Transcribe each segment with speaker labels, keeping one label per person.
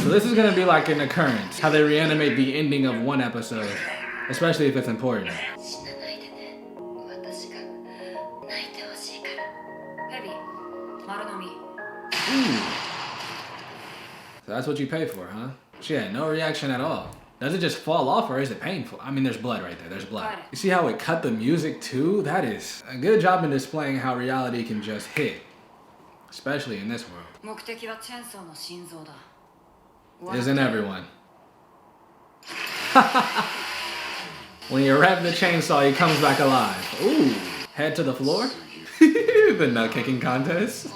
Speaker 1: So this is gonna be like an occurrence, how they reanimate the ending of one episode, especially if it's important. Ooh. So that's what you pay for, huh? She had no reaction at all. Does it just fall off or is it painful? I mean, there's blood right there. There's blood. You see how it cut the music too? That is a good job in displaying how reality can just hit, especially in this world. Isn't everyone? When you rev the chainsaw, he comes back alive. Ooh, head to the floor? The nut kicking contest?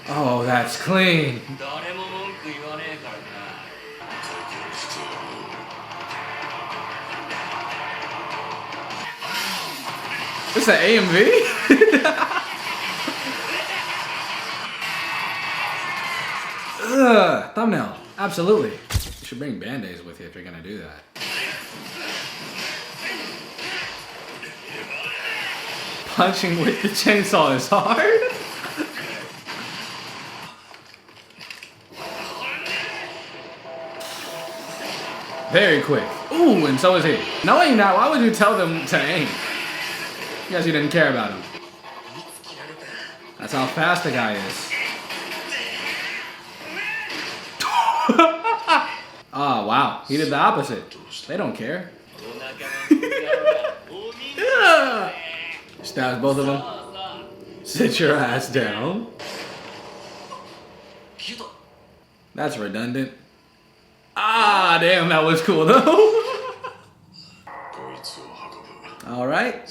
Speaker 1: Oh, that's clean. This an AMV? Ugh, thumbnail. Absolutely. You should bring band-aids with you if you're gonna do that. Punching with the chainsaw is hard. Very quick. Ooh, and so is he. Knowing that, why would you tell them to aim? Because you didn't care about him. That's how fast the guy is. Oh, wow. He did the opposite. They don't care. Stabs both of them. Sit your ass down. That's redundant. Ah, damn, that was cool though. All right.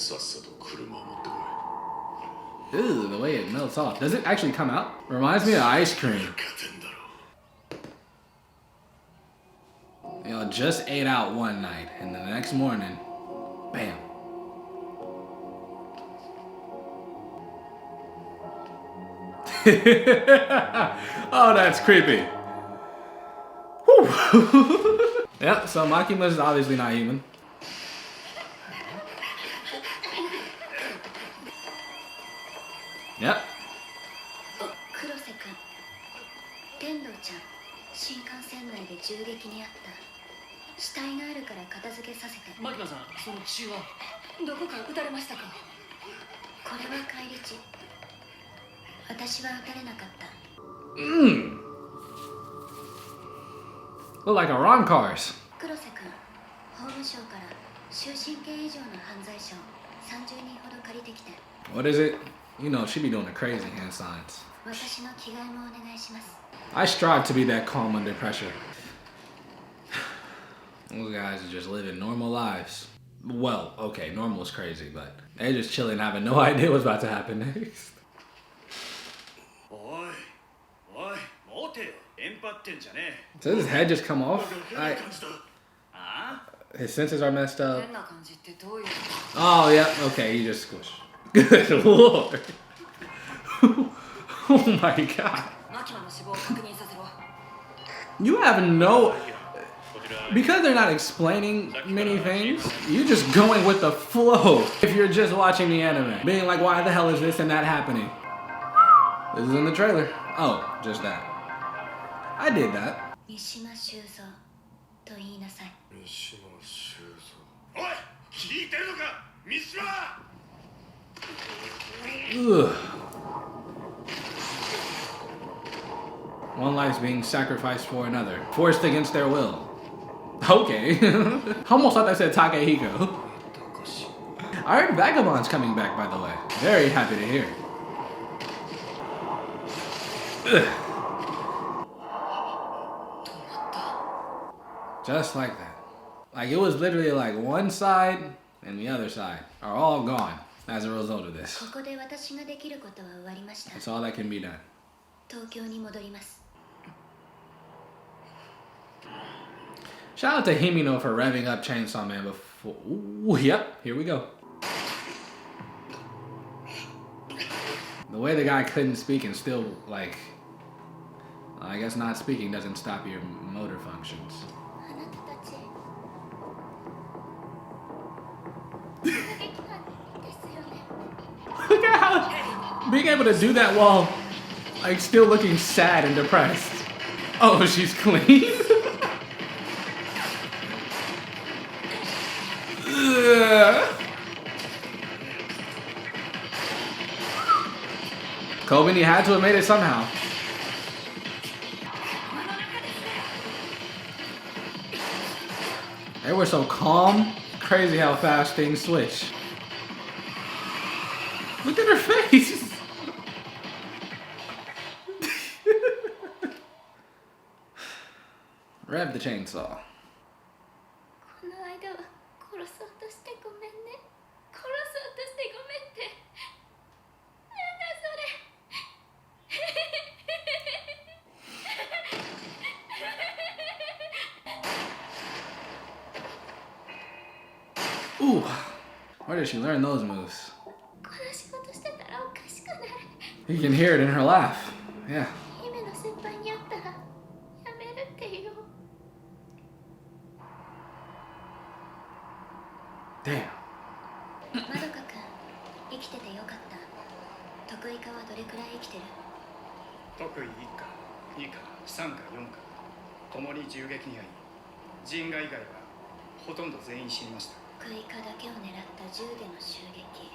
Speaker 1: Ooh, the way it melts off. Does it actually come out? Reminds me of ice cream. You know, just ate out one night, and the next morning, bam. Oh, that's creepy. Whew. Yep, so Makima's obviously not human. Yep. Look like Iran cars. What is it? You know, she be doing the crazy hand signs. I strive to be that calm under pressure. Those guys are just living normal lives. Well, okay, normal is crazy, but they're just chilling, having no idea what's about to happen next. Does his head just come off? His senses are messed up. Oh, yeah, okay, he just squished. Good lord. Oh my god. You have no... Because they're not explaining many things, you're just going with the flow if you're just watching the anime. Being like, why the hell is this and that happening? This is in the trailer. Oh, just that. I did that. Ugh. One life's being sacrificed for another, forced against their will. Okay. Almost thought I said Takehiko. I heard Vagabond's coming back, by the way. Very happy to hear. Ugh. Just like that. Like, it was literally like one side and the other side are all gone as a result of this. That's all that can be done. Shout out to Himino for revving up Chainsaw Man before. Ooh, yep, here we go. The way the guy couldn't speak and still, like, I guess not speaking doesn't stop your motor functions. Look at Being able to do that while like still looking sad and depressed. Oh, she's clean. Kobeni had to have made it somehow. They were so calm. Crazy how fast things switch. Look at her face. Rev the chainsaw. Ooh, where did she learn those moves? You can hear it in her laugh. Yeah. Damn.
Speaker 2: クイカだけを狙った銃での襲撃。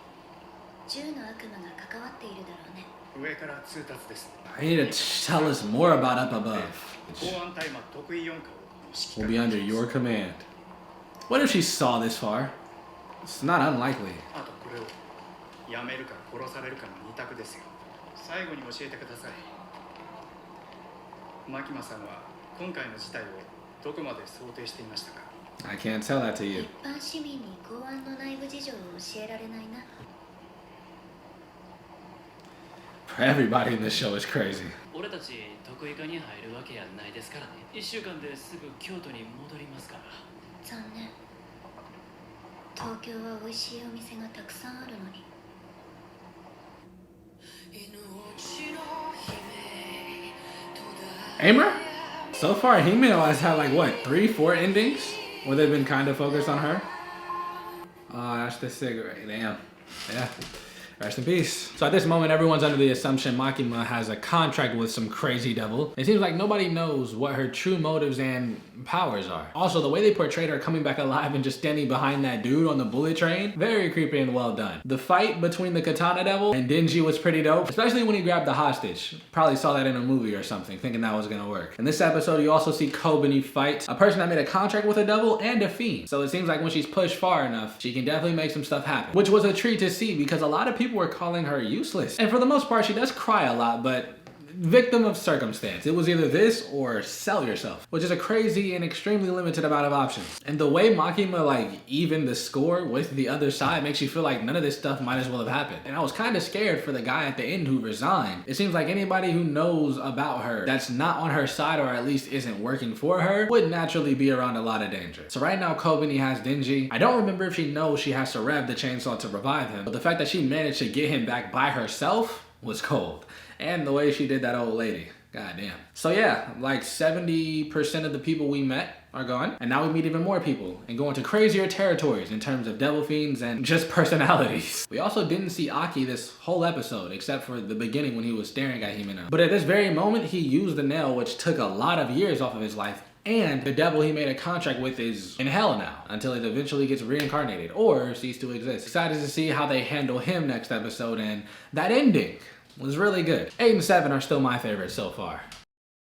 Speaker 2: 銃の悪魔が関わっているだろうね。上から通達です。
Speaker 1: I need to tell us more about up above. We'll be under your command. What if she saw this far? It's not unlikely.
Speaker 2: あとこれをやめるか殺されるかの二択ですよ。最後に教えてください。マキマさんは今回の事態をどこまで想定していましたか？
Speaker 1: I can't tell that to you.
Speaker 2: 一般市民に公安の内部事情を教えられないな。
Speaker 1: Everybody in this show is crazy.
Speaker 3: 俺たち得意科に入るわけやないですからね。1週間ですぐ京都に戻りますから。
Speaker 2: 残念。東京は美味しいお店がたくさんあるのに。
Speaker 1: Aimer? So far, Hime has had like what, 3, 4 endings where they've been kind of focused on her. Oh, that's the cigarette. Damn. Yeah. Rest in peace. So at this moment, everyone's under the assumption Makima has a contract with some crazy devil. It seems like nobody knows what her true motives and powers are. Also, the way they portrayed her coming back alive and just standing behind that dude on the bullet train, very creepy and well done. The fight between the Katana Devil and Denji was pretty dope, especially when he grabbed the hostage. Probably saw that in a movie or something, thinking that was gonna work. In this episode, you also see Kobeni fight a person that made a contract with a devil and a fiend. So it seems like when she's pushed far enough, she can definitely make some stuff happen, which was a treat to see because a lot of people were calling her useless. And for the most part, she does cry a lot, but victim of circumstance. It was either this or sell yourself, which is a crazy and extremely limited amount of options. And the way Makima like evened the score with the other side makes you feel like none of this stuff might as well have happened. And I was kind of scared for the guy at the end who resigned. It seems like anybody who knows about her that's not on her side or at least isn't working for her would naturally be around a lot of danger. So right now Kobeni has Denji. I don't remember if she knows she has to rev the chainsaw to revive him, but the fact that she managed to get him back by herself was cold. And the way she did that old lady. Goddamn. So yeah, like 70% of the people we met are gone. And now we meet even more people and go into crazier territories in terms of devil fiends and just personalities. We also didn't see Aki this whole episode, except for the beginning when he was staring at Himeno. But at this very moment, he used the nail, which took a lot of years off of his life. And the devil he made a contract with is in hell now until it eventually gets reincarnated or cease to exist. Excited to see how they handle him next episode, and that ending was really good. 8 and 7 are still my favorites so far.